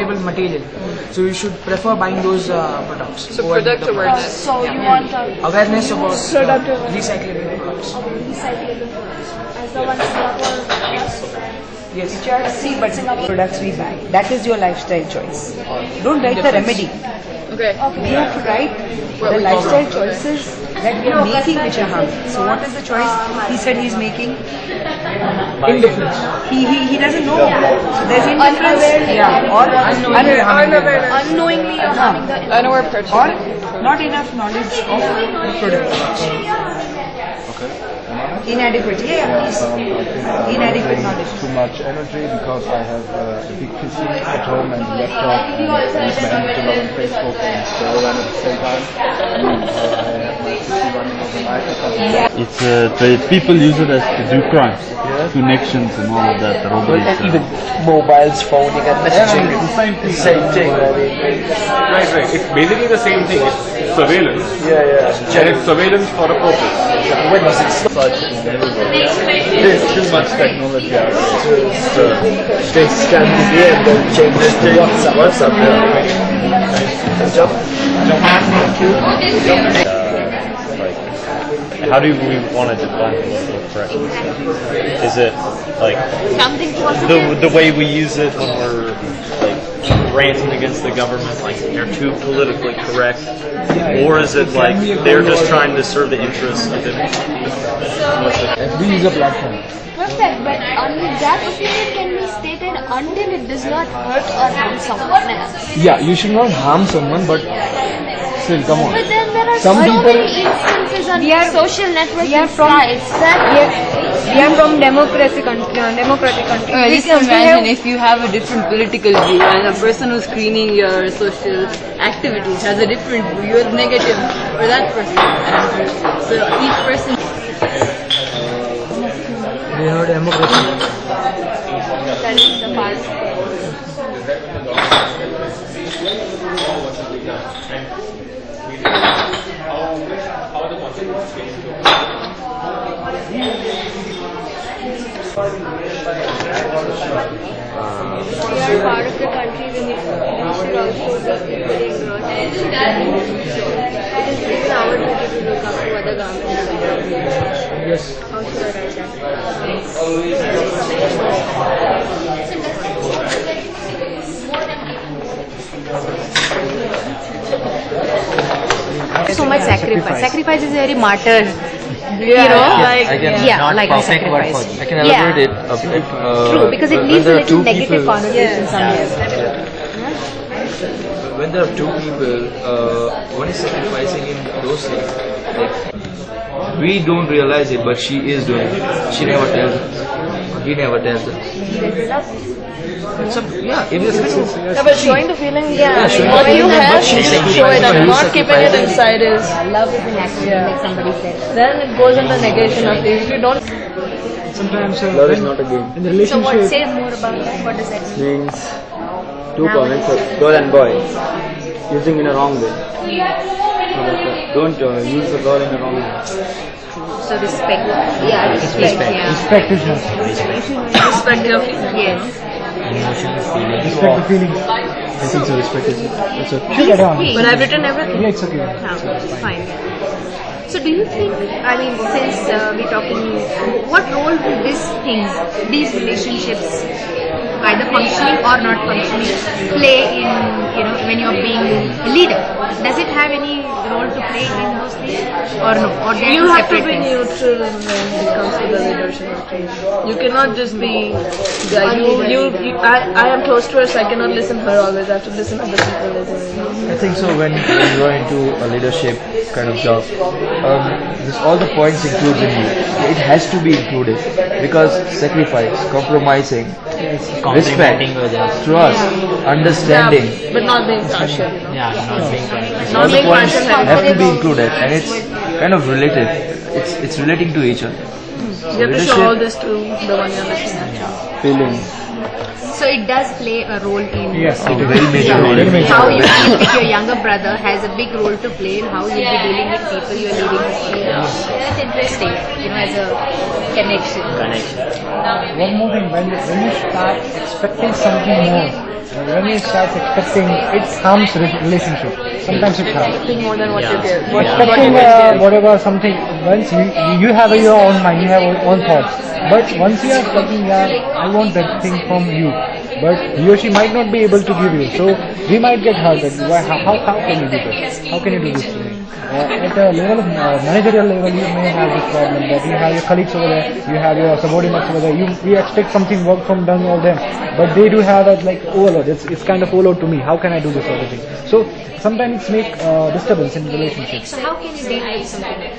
recyclable material. So you should prefer buying those products. So product awareness. So you want Awareness about product recyclable products. recyclable products as the ones Singapore has. Yes. See, but products we buy. That is your lifestyle choice. Don't write the remedy. Okay. We have to write the lifestyle choices that we are making which are harmful. So what is the choice he said he's making? Indifference. He doesn't know. So there's indifference. Unawareness. Or Unawareness. Unknowingly you're harming the Unaware purchase. or not enough knowledge of the product. Inadequate. Please. Inadequate knowledge. Too much energy because I have a big PC at home and a laptop and I use my energy a lot on Facebook and Instagram at the same time. I have my PC running overnight. It's the people use it as to do crimes, connections and all of that. Robots. Even mobiles, phone, you got messaging. It's the same thing. Right. It's basically the same thing. It's surveillance. Yeah. And it's surveillance for a purpose. When was it such? There's too much technology out there. They scan the and then change it to WhatsApp. How do we want to define political correctness? Is it like something positive. the way we use it when we're like ranting against the government, like they're too politically correct, or is it like they're just trying to serve the interests of the? We use a platform. Perfect, but only that opinion can be stated until it does not hurt or harm someone else. Yeah, you should not harm someone, but still, come on. But then there are Some so people- many instances on social networking sites that We are from democratic country. Just imagine if you have a different political view and a person who's screening your social activities has a different view, you're negative for that person. And so each person. We have democracy. that is the part. We are part of the country, then we should also be equally acknowledged. It is even our duty to look up to other governments. Yes. How should I write that? So much sacrifice. Sacrifice is very martyr. You know, like I can not like perfect word sacrifice. for it. I can elaborate it. True, because it leaves a little negative connotation somewhere. When there are two people, one is sacrificing in those things. Like, we don't realize it, but she is doing it. She never tells us. He never tells us. It's a, if it's Yeah, but showing the feeling, showing what the you feeling, have, but she's show it, and sacrificing. not keeping it inside is, Love is an action, like somebody said. then it goes into negation of it. If you don't, Sometimes Love is not a game. in the So what, relationship, say more about that? What does that mean? Means two comments, girl and boy, using in a wrong way. Don't use the girl in a wrong way. So respect. Yeah, respect. Yeah. respect is not. respect your feelings. Yes. Respect the feelings. I think so, respect is it's a Should get on. But I've written everything. Yeah, it's okay. Fine. So do you think, I mean, since we're talking, what role do these relationships, either functioning or not functioning, play in, when you're being a leader? Does it have any role to play in those things? Or no? Or they're You two have to separate be things? neutral when it comes to the leadership of things. You cannot just be, I am close to her, so I cannot listen to her always. I have to listen to other people as well. I think so when you are into a leadership kind of job, this all the points included in you. It has to be included because sacrifice, compromising, respect, trust, understanding. But not being partial. All Not the being points partial. have to be included and it's kind of related. It's relating to each other. You have to show all this to the one you're listening at. Feelings. So it does play a role in Yes, A very major role. how you feel if your younger brother has a big role to play in how you'll be dealing with people you're leading. It's interesting, as a connection. One more thing, when you start expecting something more when he starts expecting, it harms relationship. Sometimes it harms. Expecting more than what you get. Expecting whatever something, once you have your own mind, you have your own thoughts. But once you are expecting, yeah, I want that thing from you, but he or she might not be able to give you. So we might get hurt. That how can you do this? How can you do this to me? At a level of managerial level, you may have this problem that you have your colleagues over there, you have your subordinates over there. You expect something work from done all them, but they do have that like overload. It's kind of overload to me. How can I do this other thing? So sometimes it's make disturbance in relationships. So how can you deal with something?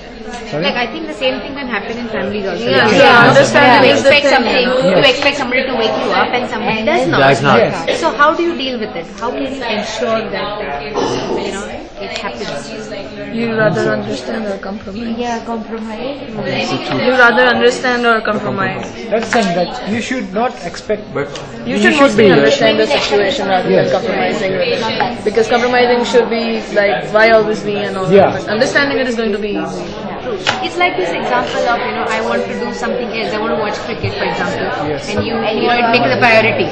Sorry? Like I think the same thing can happen in families also. Understand You is the expect thing. something, you expect somebody to wake you up and somebody does not. Does not. Yes. So how do you deal with it? How can you ensure that it happens? You rather understand or compromise. Yeah, compromise. You rather understand or compromise. That's saying that you should not expect, but You should mostly understand the situation rather Yes. than compromising with it. Because compromising should be like, why always me and all Yeah. that. But understanding it is going to be easy. It's like this example of I want to do something else. I want to watch cricket, for example, Yes. and it makes a priority.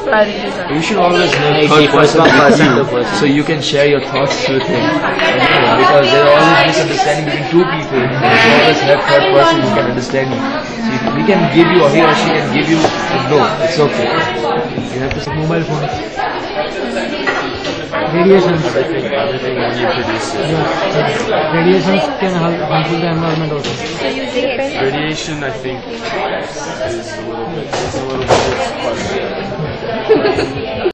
Priorities are. You should always make the person with you, so you can share your thoughts with him. Because there are always misunderstanding between two people. You should always have third person who can understand you. So if we can give you, or he or she can give you, no, it's okay. You have to say mobile phone. radiations. Everything when you produce it. Radiations can harmful the environment also. Radiation, I think, is a little bit, but